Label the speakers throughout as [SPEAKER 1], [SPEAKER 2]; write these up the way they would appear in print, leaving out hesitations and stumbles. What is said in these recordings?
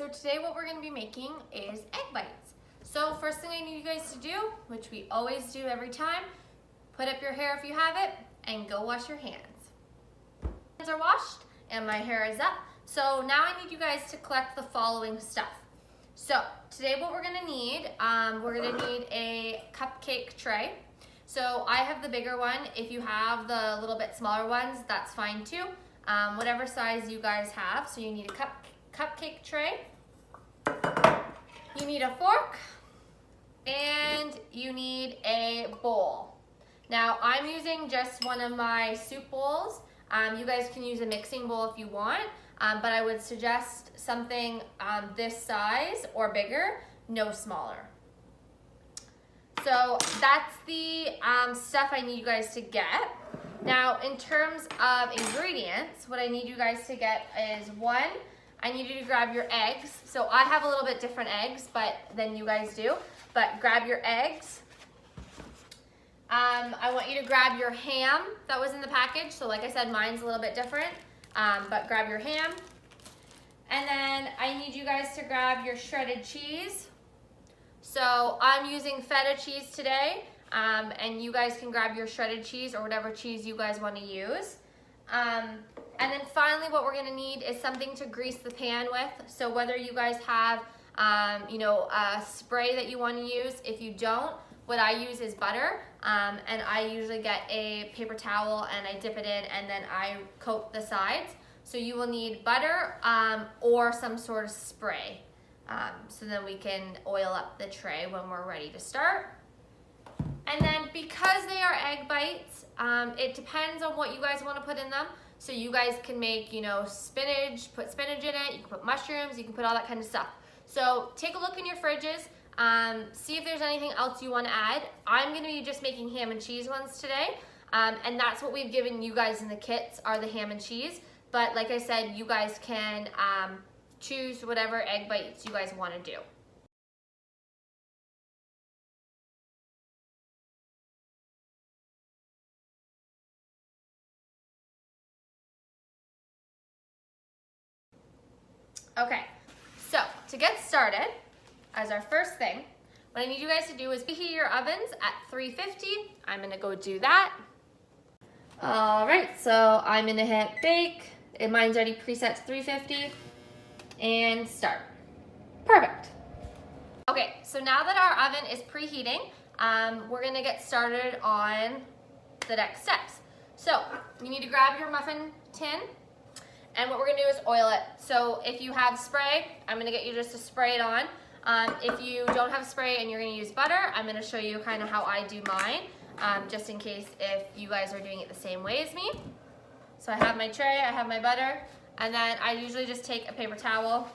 [SPEAKER 1] so today what we're gonna be making is egg bites. So first thing I need you guys to do, which we always do every time, put up your hair if you have it, and go wash your hands. Hands are washed and my hair is up. So now I need you guys to collect the following stuff. So today what we're gonna need a cupcake tray. So I have the bigger one. If you have the little bit smaller ones, that's fine too. Whatever size you guys have. So you need a cupcake tray. You need a fork and you need a bowl. Now I'm using just one of my soup bowls. You guys can use a mixing bowl if you want, but I would suggest something this size or bigger, no smaller. So that's the stuff I need you guys to get. Now in terms of ingredients, what I need you guys to get is one, I need you to grab your eggs. So I have a little bit different eggs than you guys do, but grab your eggs. I want you to grab your ham that was in the package. So like I said, mine's a little bit different, but grab your ham. And then I need you guys to grab your shredded cheese. So I'm using feta cheese today, and you guys can grab your shredded cheese or whatever cheese you guys want to use. And then finally what we're gonna need is something to grease the pan with. So whether you guys have a spray that you want to use, if you don't, what I use is butter, and I usually get a paper towel and I dip it in and then I coat the sides. So you will need butter or some sort of spray. So then we can oil up the tray when we're ready to start. And then because they are egg bites, it depends on what you guys want to put in them. So you guys can make, spinach, put spinach in it, you can put mushrooms, you can put all that kind of stuff. So take a look in your fridges, see if there's anything else you want to add. I'm going to be just making ham and cheese ones today, and that's what we've given you guys in the kits are the ham and cheese. But like I said, you guys can choose whatever egg bites you guys want to do. Okay, so to get started, as our first thing, what I need you guys to do is preheat your ovens at 350. I'm gonna go do that. All right, so I'm gonna hit bake. Mine's already preset to 350 and start. Perfect. Okay, so now that our oven is preheating, we're gonna get started on the next steps. So you need to grab your muffin tin, and what we're gonna do is oil it. So if you have spray, I'm gonna get you just to spray it on. If you don't have spray and you're gonna use butter, I'm gonna show you kind of how I do mine, just in case if you guys are doing it the same way as me. So I have my tray, I have my butter, and then I usually just take a paper towel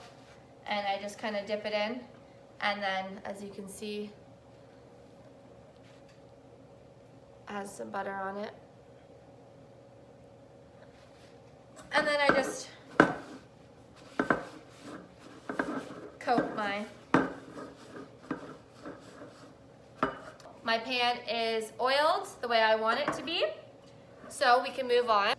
[SPEAKER 1] and I just kind of dip it in. And then, as you can see, it has some butter on it. And then I just coat my pan is oiled the way I want it to be, so we can move on.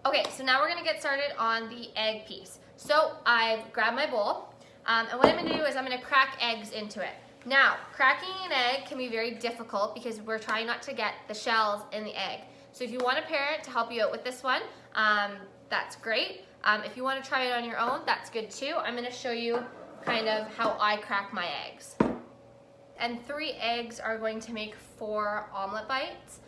[SPEAKER 1] Okay, so now we're gonna get started on the egg piece. So I've grabbed my bowl, and what I'm gonna do is I'm gonna crack eggs into it. Now, cracking an egg can be very difficult because we're trying not to get the shells in the egg. So if you want a parent to help you out with this one, that's great. If you want to try it on your own, that's good too. I'm going to show you kind of how I crack my eggs. And 3 eggs are going to make 4 omelet bites.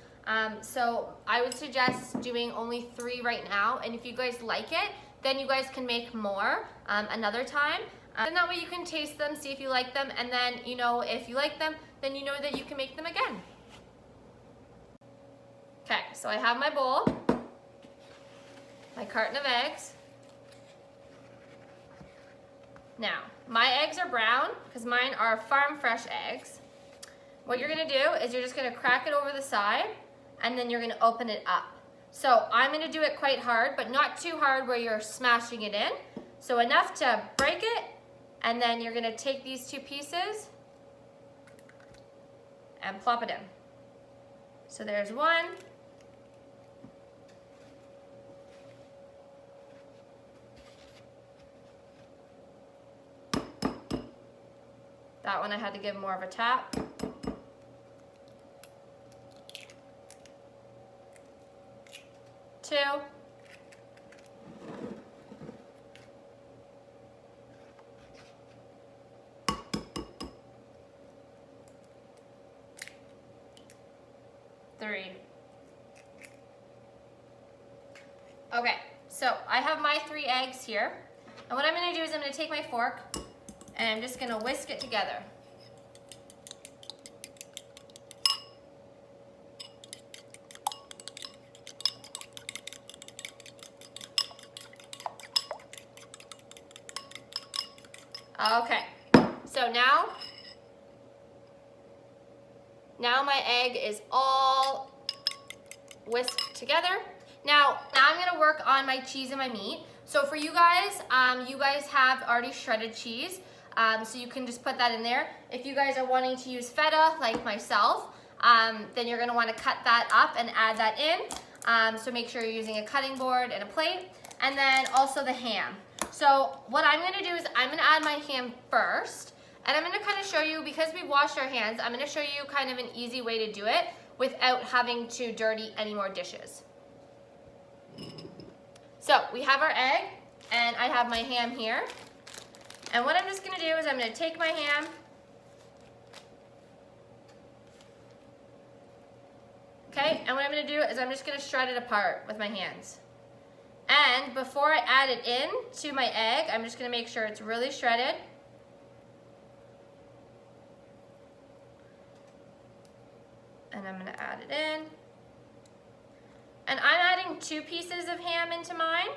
[SPEAKER 1] So I would suggest doing only 3 right now. And if you guys like it, then you guys can make more another time. And that way you can taste them, see if you like them. And then, if you like them, then you know that you can make them again. Okay, so I have my bowl, my carton of eggs. Now, my eggs are brown because mine are farm fresh eggs. What you're gonna do is you're just gonna crack it over the side and then you're gonna open it up. So I'm gonna do it quite hard, but not too hard where you're smashing it in. So enough to break it, and then you're gonna take these 2 pieces and plop it in. So there's one. That one I had to give more of a tap. Two. Three. Okay, so I have my 3 eggs here. And what I'm gonna do is I'm gonna take my fork and I'm just gonna whisk it together. Okay, so now my egg is all whisked together. Now I'm gonna work on my cheese and my meat. So for you guys have already shredded cheese, so you can just put that in there. If you guys are wanting to use feta like myself, then you're gonna wanna cut that up and add that in. So make sure you're using a cutting board and a plate. And then also the ham. So what I'm gonna do is I'm gonna add my ham first, and I'm gonna kind of show you, because we've washed our hands, I'm gonna show you kind of an easy way to do it without having to dirty any more dishes. So we have our egg, and I have my ham here. And what I'm just gonna do is I'm gonna take my ham, okay, and what I'm gonna do is I'm just gonna shred it apart with my hands. And before I add it in to my egg, I'm just gonna make sure it's really shredded. And I'm gonna add it in. And I'm adding 2 pieces of ham into mine.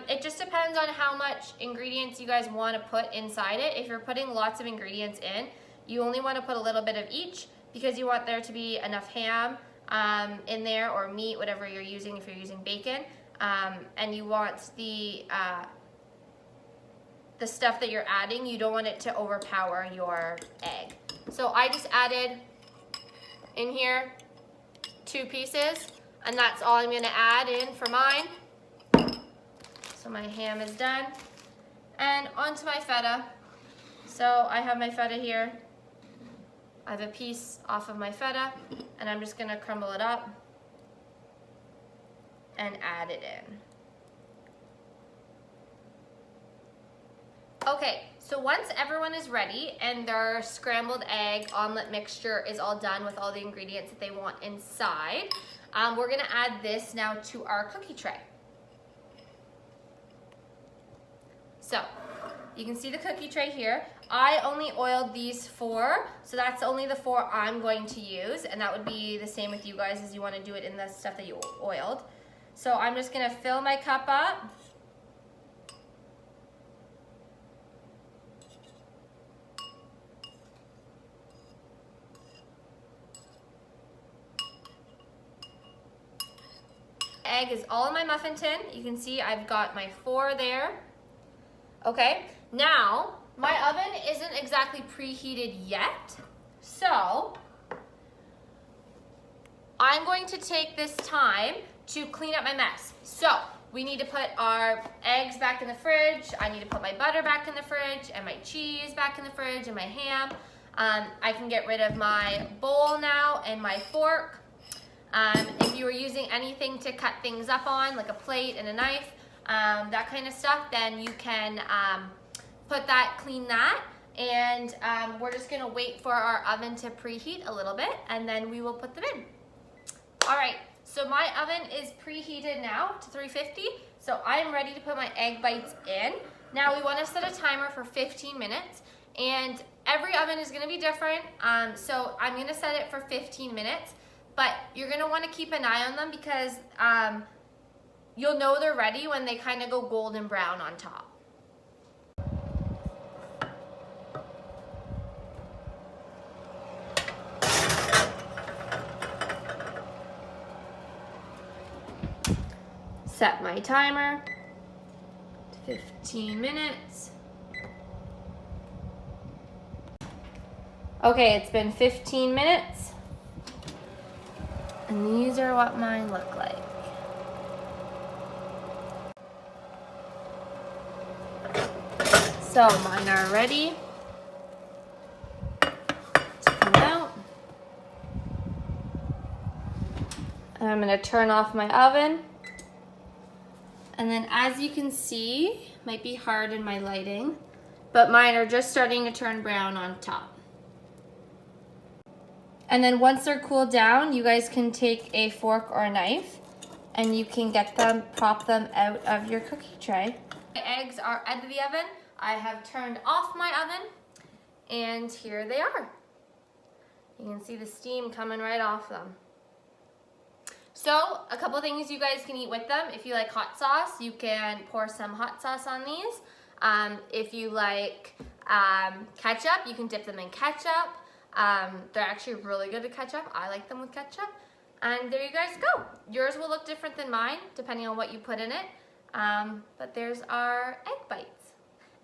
[SPEAKER 1] It just depends on how much ingredients you guys wanna put inside it. If you're putting lots of ingredients in, you only wanna put a little bit of each, because you want there to be enough ham in there, or meat, whatever you're using, if you're using bacon. And you want the stuff that you're adding, you don't want it to overpower your egg. So I just added in here 2 pieces, and that's all I'm gonna add in for mine. So my ham is done. And onto my feta. So I have my feta here. I have a piece off of my feta, and I'm just gonna crumble it up and add it in. Okay, so once everyone is ready and their scrambled egg omelet mixture is all done with all the ingredients that they want inside, we're gonna add this now to our cookie tray. So, you can see the cookie tray here. I only oiled these 4, so that's only the 4 I'm going to use, and that would be the same with you guys as you wanna do it in the stuff that you oiled. So I'm just gonna fill my cup up. Egg is all in my muffin tin. You can see I've got my 4 there. Okay, now my oven isn't exactly preheated yet, so I'm going to take this time to clean up my mess. So we need to put our eggs back in the fridge. I need to put my butter back in the fridge, and my cheese back in the fridge, and my ham. I can get rid of my bowl now and my fork. If you were using anything to cut things up on, like a plate and a knife, that kind of stuff, then you can clean that. And we're just gonna wait for our oven to preheat a little bit, and then we will put them in. All right. So my oven is preheated now to 350, so I am ready to put my egg bites in. Now we want to set a timer for 15 minutes, and every oven is going to be different, so I'm going to set it for 15 minutes, but you're going to want to keep an eye on them, because you'll know they're ready when they kind of go golden brown on top. Set my timer to 15 minutes. Okay, it's been 15 minutes, and these are what mine look like. So mine are ready. And I'm gonna turn off my oven. And then as you can see, might be hard in my lighting, but mine are just starting to turn brown on top. And then once they're cooled down, you guys can take a fork or a knife and you can get them, pop them out of your cookie tray. My eggs are out of the oven. I have turned off my oven and here they are. You can see the steam coming right off them. So a couple things you guys can eat with them. If you like hot sauce, you can pour some hot sauce on these. If you like ketchup, you can dip them in ketchup. They're actually really good at ketchup. I like them with ketchup. And there you guys go. Yours will look different than mine, depending on what you put in it. But there's our egg bites.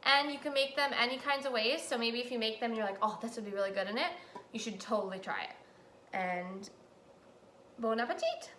[SPEAKER 1] And you can make them any kinds of ways. So maybe if you make them and you're like, oh, this would be really good in it, you should totally try it. And bon appetit.